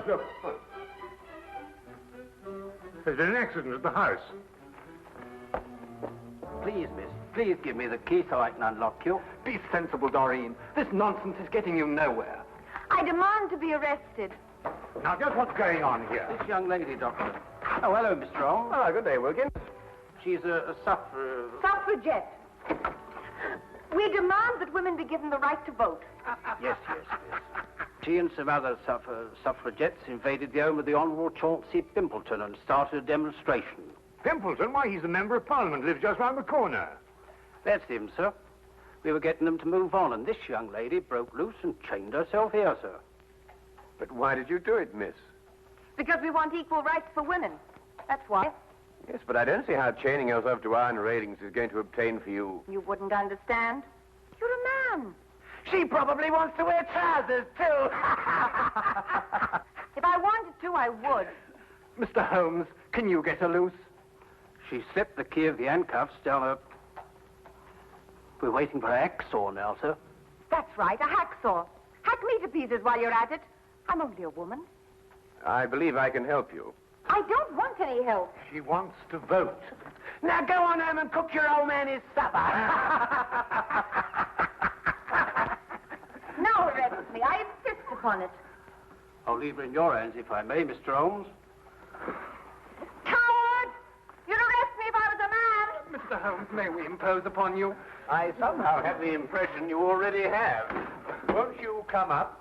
watch your foot. There's been an accident at the house. Please, miss, please give me the key so I can unlock you. Be sensible, Doreen. This nonsense is getting you nowhere. I demand to be arrested. Now, just what's going on here? This young lady, Doctor. Oh, hello, Mr. Holmes. Oh, good day, Wilkins. She's a Suffragette. We demand that women be given the right to vote. Yes. She and some other suffragettes invaded the home of the Honourable Chauncey Pimpleton and started a demonstration. Pimpleton? Why, he's a member of Parliament, lives just round the corner. That's him, sir. We were getting them to move on, and this young lady broke loose and chained herself here, sir. But why did you do it, miss? Because we want equal rights for women. That's why. Yes, but I don't see how chaining yourself to iron railings is going to obtain for you. You wouldn't understand. You're a man. She probably wants to wear trousers, too. If I wanted to, I would. Mr. Holmes, can you get her loose? She slipped the key of the handcuffs down her... We're waiting for a hacksaw now, sir. That's right, a hacksaw. Hack me to pieces while you're at it. I'm only a woman. I believe I can help you. I don't want any help. She wants to vote. Now go on home and cook your old man his supper. Now arrest me. I insist upon it. I'll leave her in your hands, if I may, Mr. Holmes. Coward! You'd arrest me if I was a man. Mr. Holmes, may we impose upon you? I somehow have the impression you already have. Won't you come up?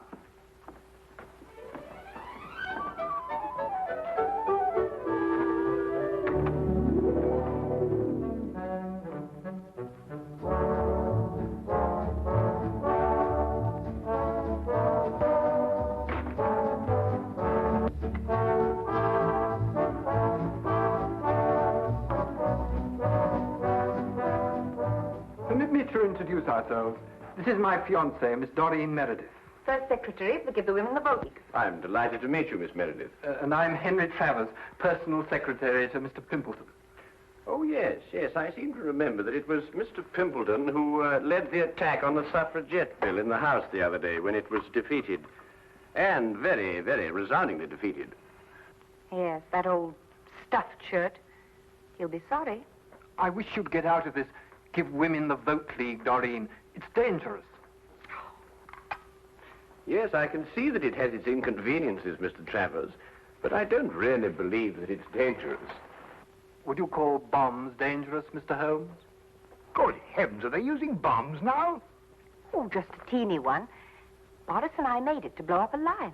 Permit me to introduce ourselves. This is my fiancée, Miss Doreen Meredith. First secretary to give the women the vote. I'm delighted to meet you, Miss Meredith. And I'm Henry Travers, personal secretary to Mr. Pimpleton. Oh, yes. I seem to remember that it was Mr. Pimpleton who led the attack on the suffragette bill in the House the other day when it was defeated. And very, very resoundingly defeated. Yes, that old stuffed shirt. He'll be sorry. I wish you'd get out of this Give Women the Vote League, Doreen. It's dangerous. Yes, I can see that it has its inconveniences, Mr. Travers, but I don't really believe that it's dangerous. Would you call bombs dangerous, Mr. Holmes? Good heavens, are they using bombs now? Oh, just a teeny one. Boris and I made it to blow up a lion.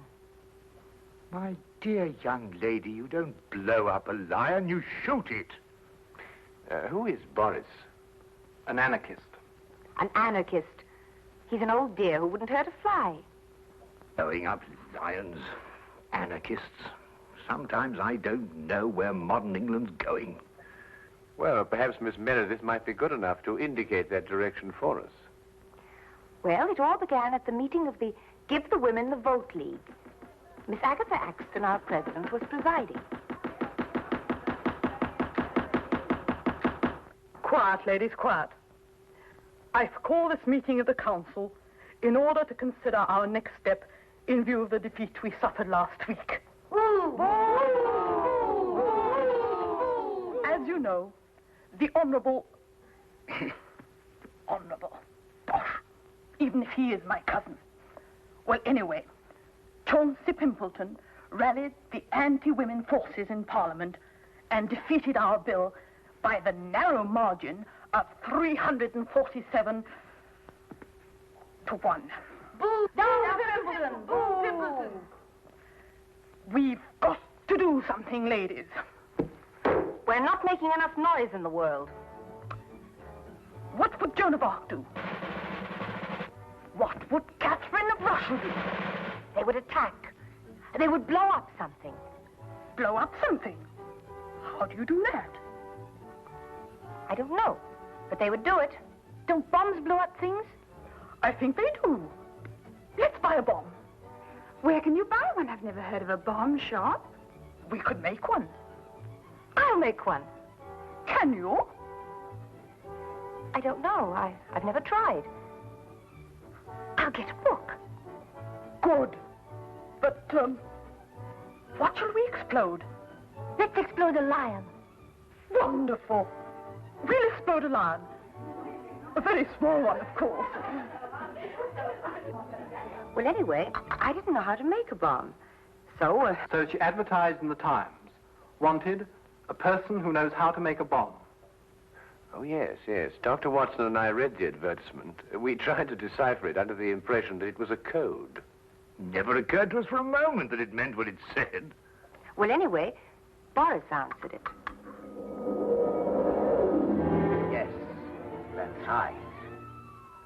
My dear young lady, you don't blow up a lion, you shoot it. Who is Boris? An anarchist. An anarchist. He's an old dear who wouldn't hurt a fly. Blowing up lions, anarchists. Sometimes I don't know where modern England's going. Well, perhaps Miss Meredith might be good enough to indicate that direction for us. Well, it all began at the meeting of the Give the Women the Vote League. Miss Agatha Axton, our president, was presiding. Quiet, ladies, quiet. I've called this meeting of the council in order to consider our next step in view of the defeat we suffered last week. As you know, the Honourable... Honourable... Bosh. Even if he is my cousin. Well, anyway, Chauncey Pimpleton rallied the anti-women forces in Parliament and defeated our bill by the narrow margin of 347 to 1. Boo! Down Pimpleton! Boo! Pimpleton! We've got to do something, ladies. We're not making enough noise in the world. What would Joan of Arc do? What would Catherine of Russia do? They would attack. They would blow up something. Blow up something? How do you do that? I don't know, but they would do it. Don't bombs blow up things? I think they do. Let's buy a bomb. Where can you buy one? I've never heard of a bomb shop. We could make one. I'll make one. Can you? I don't know. I've never tried. I'll get a book. Good. But, What shall we explode? Let's explode a lion. Wonderful. We'll explode a lion. A very small one, of course. Well, anyway, I didn't know how to make a bomb. So, So she advertised in the Times. Wanted, a person who knows how to make a bomb. Oh, yes, yes. Dr. Watson and I read the advertisement. We tried to decipher it under the impression that it was a code. Never occurred to us for a moment that it meant what it said. well, anyway, Boris answered it. Yes, that's right.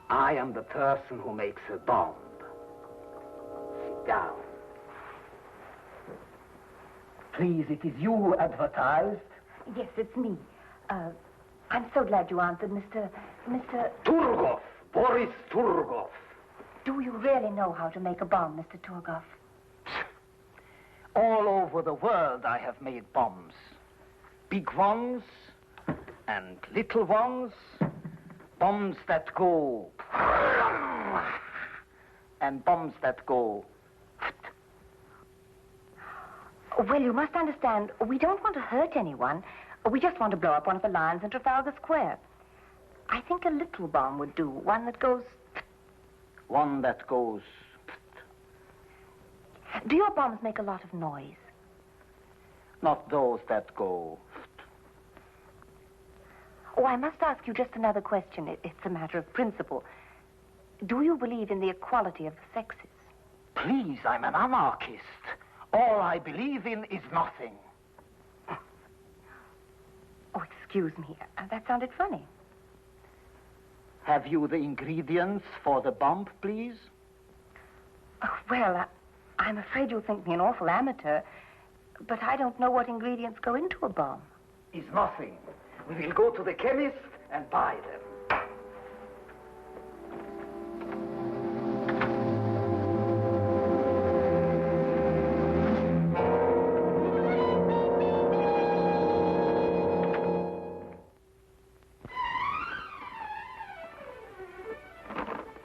I am the person who makes a bomb. Sit down. Please, it is you who advertised. Yes, it's me. I'm so glad you answered, Mr. Turgov, Boris Turgov. Do you really know how to make a bomb, Mr. Turgov? All over the world I have made bombs. Big ones and little ones. Bombs that go... and bombs that go... Well, you must understand, we don't want to hurt anyone. We just want to blow up one of the lions in Trafalgar Square. I think a little bomb would do, one that goes... One that goes... Do your bombs make a lot of noise? Not those that go... Oh, I must ask you just another question. It's a matter of principle. Do you believe in the equality of the sexes? Please, I'm an anarchist. All I believe in is nothing. Oh, excuse me. That sounded funny. Have you the ingredients for the bomb, please? Oh, well, I'm afraid you'll think me an awful amateur, but I don't know what ingredients go into a bomb. Is nothing. We will go to the chemist and buy them.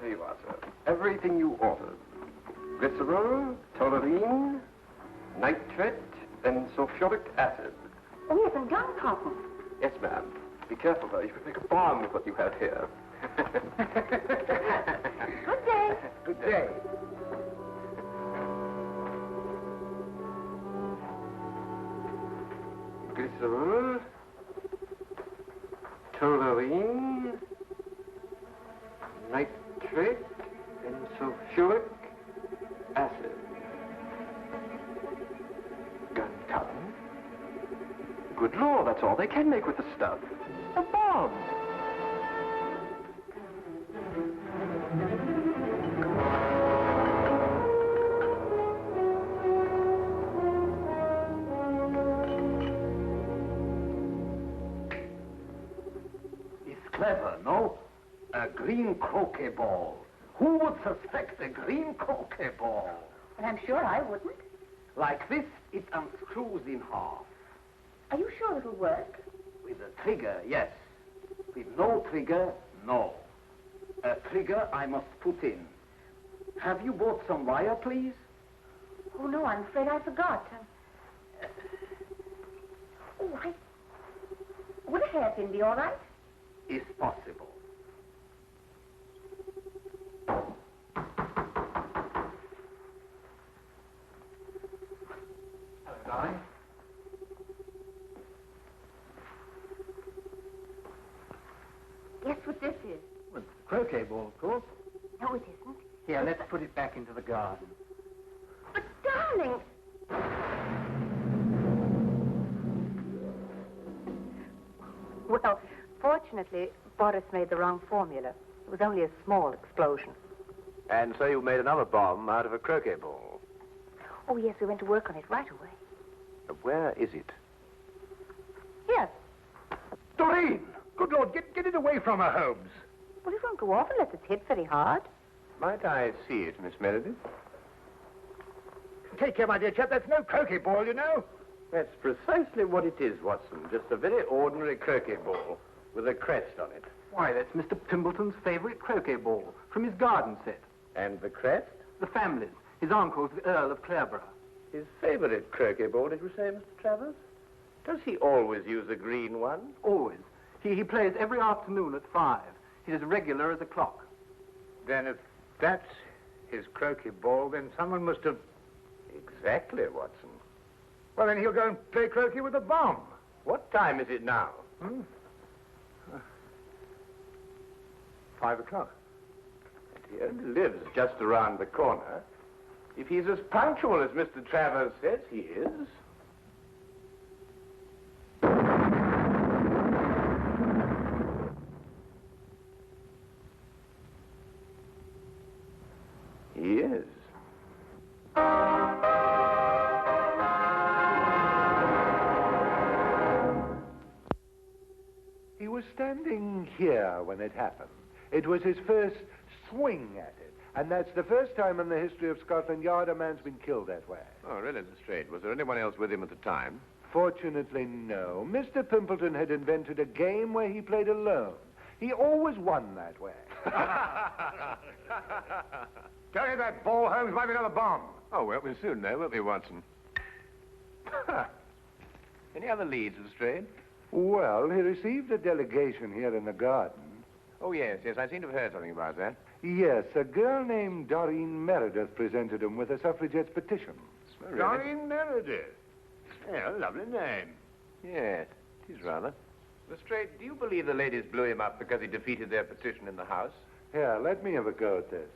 There you are, sir. Everything you ordered. Glycerol, toluene, nitrate, and sulfuric acid. Oh, yes, and gunpowder. Yes, ma'am. Be careful, though. You could make a bomb with what you have here. Good day. Good day. Glycerol, toluene, nitrate, and sulfuric acid. Gunpowder. Good Lord, that's all they can make with the stuff. A bomb. It's clever, no? A green croquet ball. Who would suspect a green croquet ball? Well, I'm sure I wouldn't. Like this, it unscrews in half. Are you sure it'll work? With a trigger, yes. With no trigger, no. A trigger I must put in. Have you bought some wire, please? Oh, no, I'm afraid I forgot. Would a hairpin be all right? Is possible. Hello, darling. Guess what this is? Well, croquet ball, of course. No, it isn't. Here, let's put it back into the garden. But, darling... Well, fortunately, Boris made the wrong formula. It was only a small explosion. And so you made another bomb out of a croquet ball. Oh, yes, we went to work on it right away. Where is it? Here. Doreen! Good Lord, get it away from her, Holmes. Well, it won't go off unless it's hit very hard. Might I see it, Miss Meredith? Take care, my dear chap. That's no croquet ball, you know. That's precisely what it is, Watson. Just a very ordinary croquet ball with a crest on it. Why, that's Mr. Pimbleton's favorite croquet ball from his garden set. And the crest? The family's. His uncle's the Earl of Clareborough. His favorite croquet ball, did you say, Mr. Travers? Does he always use a green one? Always. He plays every afternoon at 5. He's as regular as a clock. Then if that's his croquet ball, then someone must have... Exactly, Watson. Well, then he'll go and play croquet with a bomb. What time is it now? 5 o'clock. He only lives just around the corner. If he's as punctual as Mr. Travers says he is... He is. He was standing here when it happened. It was his first swing at it. And that's the first time in the history of Scotland Yard a man's been killed that way. Oh, really, Lestrade? Was there anyone else with him at the time? Fortunately, no. Mr. Pimpleton had invented a game where he played alone. He always won that way. Tell you that ball, Holmes, might be another bomb. Oh, well, we'll soon know, won't we, Watson? Any other leads, Lestrade? Well, he received a delegation here in the garden. Oh, yes, I seem to have heard something about that. Yes, a girl named Doreen Meredith presented him with a suffragette's petition. Oh, really? Doreen Meredith. Yeah, lovely name. Yes, it is rather. Lestrade, do you believe the ladies blew him up because he defeated their petition in the House? Here, let me have a go at this.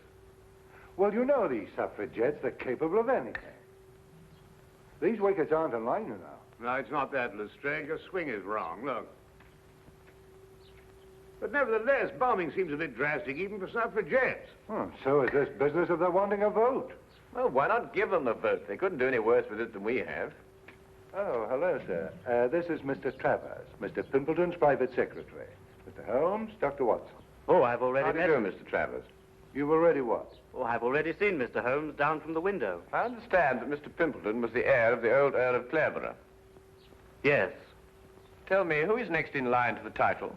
Well, you know these suffragettes, they're capable of anything. These wickets aren't in line, you know. No, it's not that, Lestrade. Your swing is wrong. Look. But nevertheless, bombing seems a bit drastic even for suffragettes. So is this business of their wanting a vote. Well, why not give them the vote? They couldn't do any worse with it than we have. Oh, hello, sir. This is Mr. Travers, Mr. Pimpleton's private secretary. Mr. Holmes, Dr. Watson. Oh, I've already How do you do, Mr. Travers? You've already what? Oh, I've already seen Mr. Holmes down from the window. I understand that Mr. Pimpleton was the heir of the old Earl of Cleverer. Yes. Tell me, who is next in line to the title?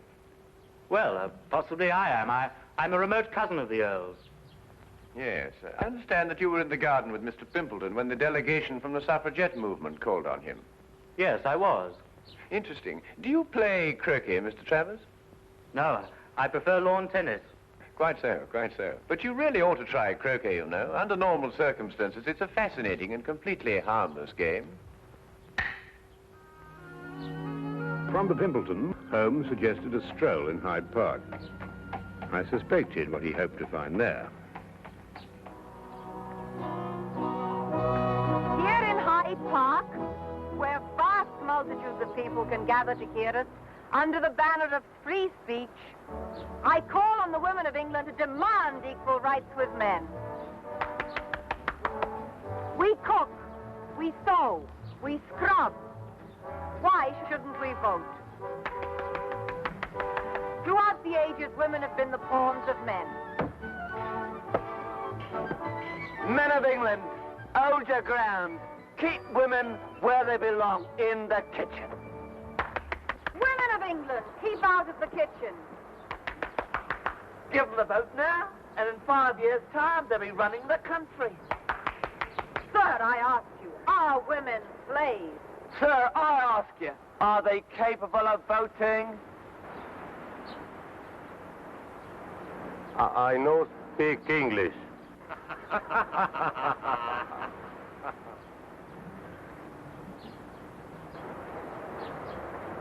Well, possibly I am. I'm a remote cousin of the Earl's. Yes. I understand that you were in the garden with Mr. Pimpleton when the delegation from the suffragette movement called on him. Yes, I was. Interesting. Do you play croquet, Mr. Travers? No, I prefer lawn tennis. Quite so, quite so. But you really ought to try croquet, you know. Under normal circumstances, it's a fascinating and completely harmless game. From the Pimpleton, Holmes suggested a stroll in Hyde Park. I suspected what he hoped to find there. Here in Hyde Park, where vast multitudes of people can gather to hear us, under the banner of free speech, I call on the women of England to demand equal rights with men. We cook, we sew, we scrub. Why shouldn't we vote? Throughout the ages, women have been the pawns of men. Men of England, hold your ground. Keep women where they belong, in the kitchen. Women of England, keep out of the kitchen. Give them the vote now, and in 5 years' time, they'll be running the country. Sir, I ask you, are women slaves? Sir, I ask you, are they capable of voting? I know speak English.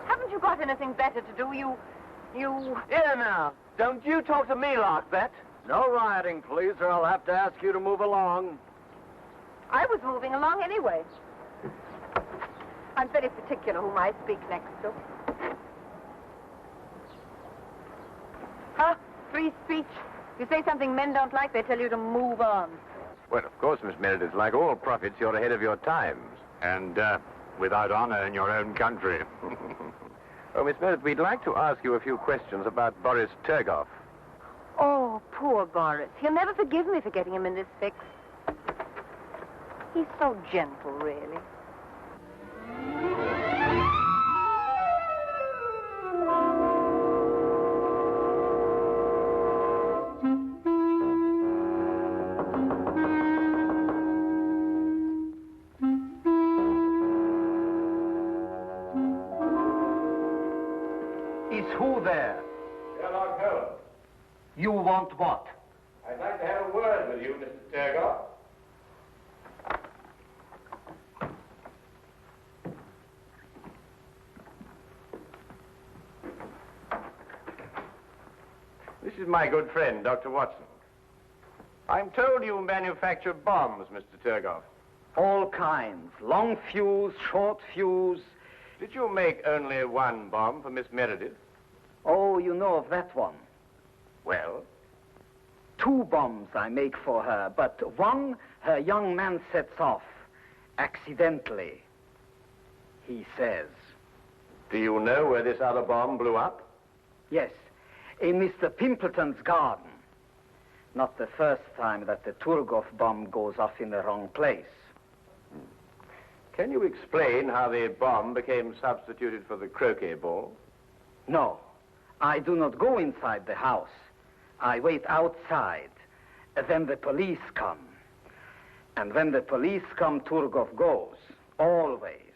Haven't you got anything better to do? You... Here now, don't you talk to me like that. No rioting, please, or I'll have to ask you to move along. I was moving along anyway. I'm very particular whom I speak next to. Huh? Free speech. You say something men don't like, they tell you to move on. Well, of course, Miss Meredith, like all prophets, you're ahead of your times. And without honor in your own country. Oh, Miss Meredith, we'd like to ask you a few questions about Boris Turgoff. Oh, poor Boris. He'll never forgive me for getting him in this fix. He's so gentle, really. who there? Sherlock Holmes. You want what? I'd like to have a word with you, Mr. Turgot. This is my good friend, Dr. Watson. I'm told you manufacture bombs, Mr. Turgot. All kinds. Long fuse, short fuse. Did you make only one bomb for Miss Meredith? Oh, you know of that one. Well? 2 bombs I make for her, but one her young man sets off. Accidentally. He says. Do you know where this other bomb blew up? Yes, in Mr. Pimpleton's garden. Not the first time that the Turgov bomb goes off in the wrong place. Can you explain how the bomb became substituted for the croquet ball? No, I do not go inside the house. I wait outside. Then the police come. And when the police come, Turgov goes. Always.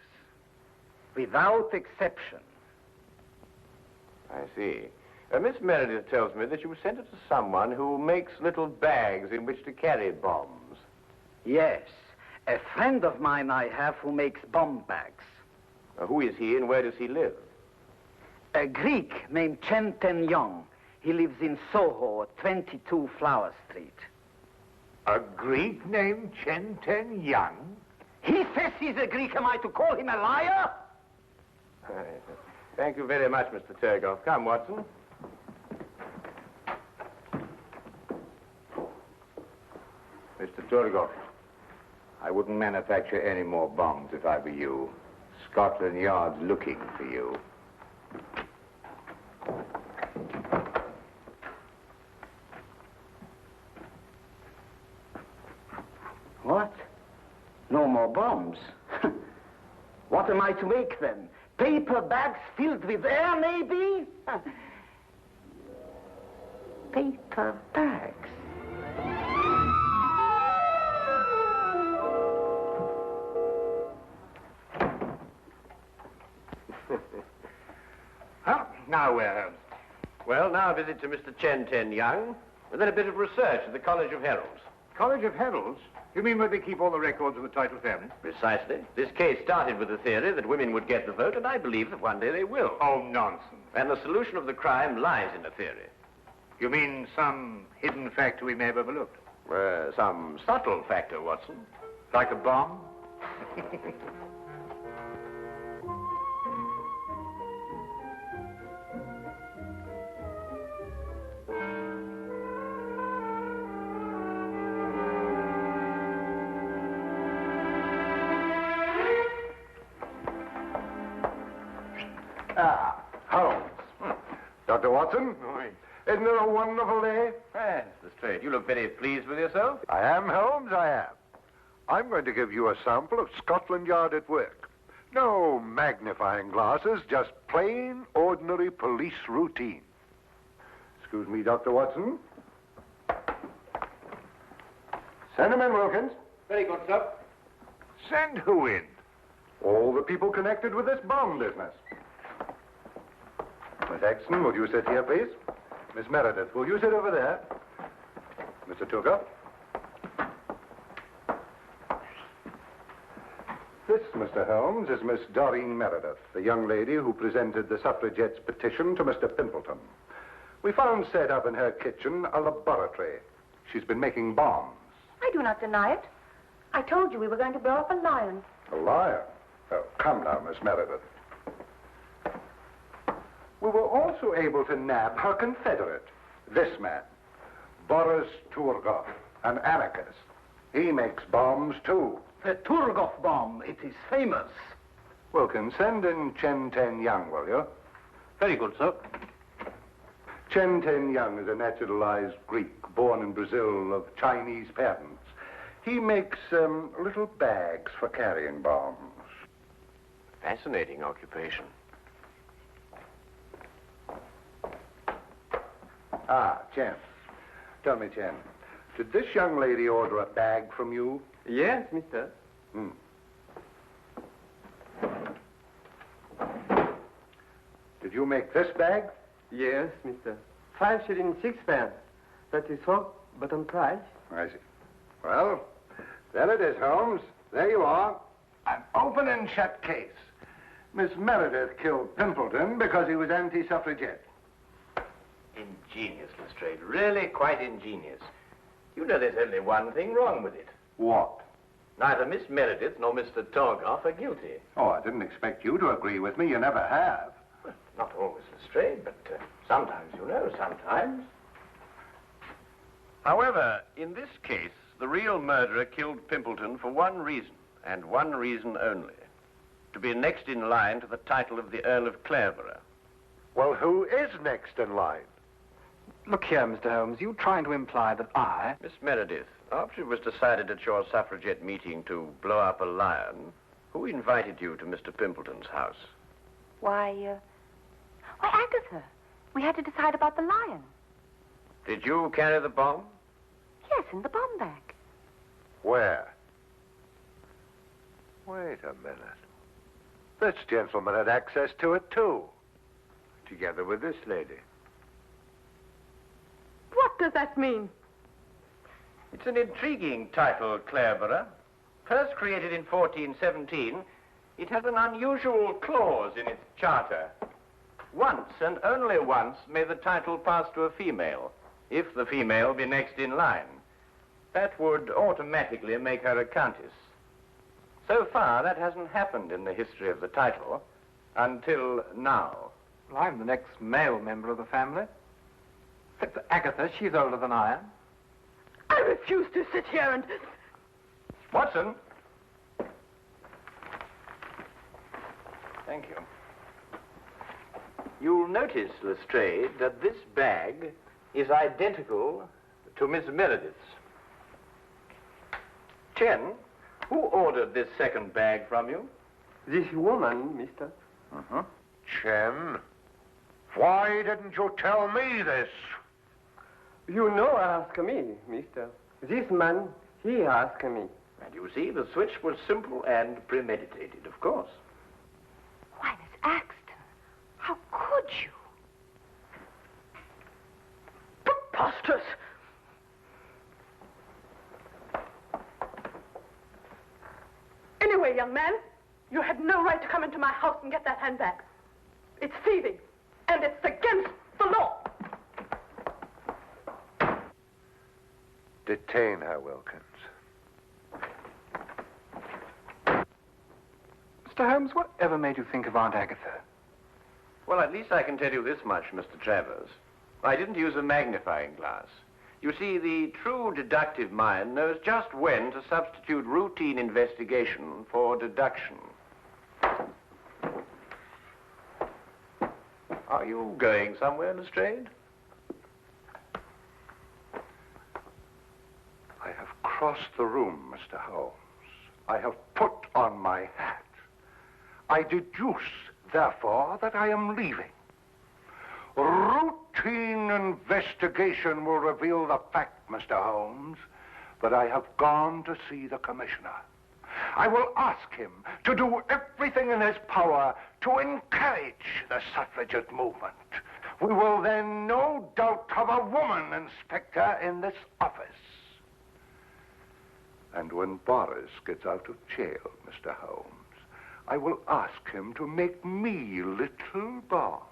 Without exception. I see. Miss Meredith tells me that you sent it to someone who makes little bags in which to carry bombs. Yes. A friend of mine I have who makes bomb bags. Who is he and where does he live? A Greek named Chen Ten Yong. He lives in Soho at 22 Flower Street. A Greek named Chen Ten Young? He says he's a Greek. Am I to call him a liar? Thank you very much, Mr. Turgot. Come, Watson. Mr. Turgot, I wouldn't manufacture any more bombs if I were you. Scotland Yard's looking for you. What? No more bombs? What am I to make then? Paper bags filled with air, maybe? Paper bags. Now we're home. Well, now a visit to Mr. Chen Ten Young, and then a bit of research at the College of Heralds. College of Heralds? You mean where they keep all the records of the title family? Precisely. This case started with the theory that women would get the vote, and I believe that one day they will. Oh, nonsense. And the solution of the crime lies in the theory. You mean some hidden factor we may have overlooked? Some subtle factor, Watson. Like a bomb? Holmes. Dr. Watson? Isn't it a wonderful day? Yes, Lestrade, you look very pleased with yourself. I am, Holmes, I am. I'm going to give you a sample of Scotland Yard at work. No magnifying glasses, just plain, ordinary police routine. Excuse me, Dr. Watson. Send him in, Wilkins. Very good, sir. Send who in? All the people connected with this bomb business. Miss Exton, will you sit here, please? Miss Meredith, will you sit over there? Mr. Tooker? This, Mr. Holmes, is Miss Doreen Meredith, the young lady who presented the suffragettes' petition to Mr. Pimpleton. We found set up in her kitchen a laboratory. She's been making bombs. I do not deny it. I told you we were going to blow up a lion. A liar? Oh, come now, Miss Meredith. We were also able to nab her confederate, this man, Boris Turgov, an anarchist. He makes bombs, too. The Turgov bomb, it is famous. Wilkins, send in Chen Ten Young, will you? Very good, sir. Chen Ten Young is a naturalized Greek, born in Brazil, of Chinese parents. He makes little bags for carrying bombs. Fascinating occupation. Ah, Chen. Tell me, Chen, did this young lady order a bag from you? Yes, mister. Did you make this bag? Yes, mister. 5 shillings 6 pence. That is all, but on price. I see. Well, there it is, Holmes. There you are. An open and shut case. Miss Meredith killed Pimpleton because he was anti-suffragette. Ingenious, Lestrade. Really quite ingenious. You know there's only one thing wrong with it. What? Neither Miss Meredith nor Mr. Torgoff are guilty. Oh, I didn't expect you to agree with me. You never have. Well, not always, Lestrade, but sometimes, you know, sometimes. However, in this case, the real murderer killed Pimpleton for one reason, and one reason only. To be next in line to the title of the Earl of Clareborough. Well, who is next in line? Look here, Mr. Holmes, you trying to imply that I... Miss Meredith, after it was decided at your suffragette meeting to blow up a lion, who invited you to Mr. Pimpleton's house? Why, Agatha. We had to decide about the lion. Did you carry the bomb? Yes, in the bomb bag. Where? Wait a minute. This gentleman had access to it, too. Together with this lady. What does that mean? It's an intriguing title, Clareborough. First created in 1417, it has an unusual clause in its charter. Once, and only once, may the title pass to a female, if the female be next in line. That would automatically make her a countess. So far, that hasn't happened in the history of the title, until now. Well, I'm the next male member of the family. Except for Agatha, she's older than I am. I refuse to sit here and... Watson! Thank you. You'll notice, Lestrade, that this bag is identical to Miss Meredith's. Chen, who ordered this second bag from you? This woman, mister. Chen, why didn't you tell me this? You know ask me, mister. This man, he asked me. And you see, the switch was simple and premeditated, of course. Why, Miss Axton, how could you? Preposterous! Anyway, young man, you had no right to come into my house and get that handbag. It's thieving, and it's against the law. Detain her, Wilkins. Mr. Holmes, whatever made you think of Aunt Agatha? Well, at least I can tell you this much, Mr. Travers. I didn't use a magnifying glass. You see, the true deductive mind knows just when to substitute routine investigation for deduction. Are you going somewhere, Lestrade? I have crossed the room, Mr. Holmes. I have put on my hat. I deduce, therefore, that I am leaving. Routine investigation will reveal the fact, Mr. Holmes, that I have gone to see the commissioner. I will ask him to do everything in his power to encourage the suffragette movement. We will then no doubt have a woman inspector in this office. And when Boris gets out of jail, Mr. Holmes, I will ask him to make me little bombs.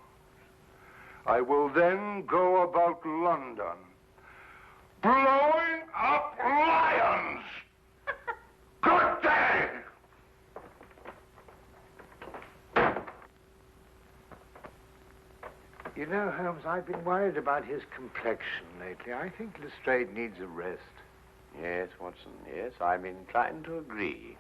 I will then go about London, blowing up lions. Good day! You know, Holmes, I've been worried about his complexion lately. I think Lestrade needs a rest. Yes, Watson, yes, I'm inclined to agree.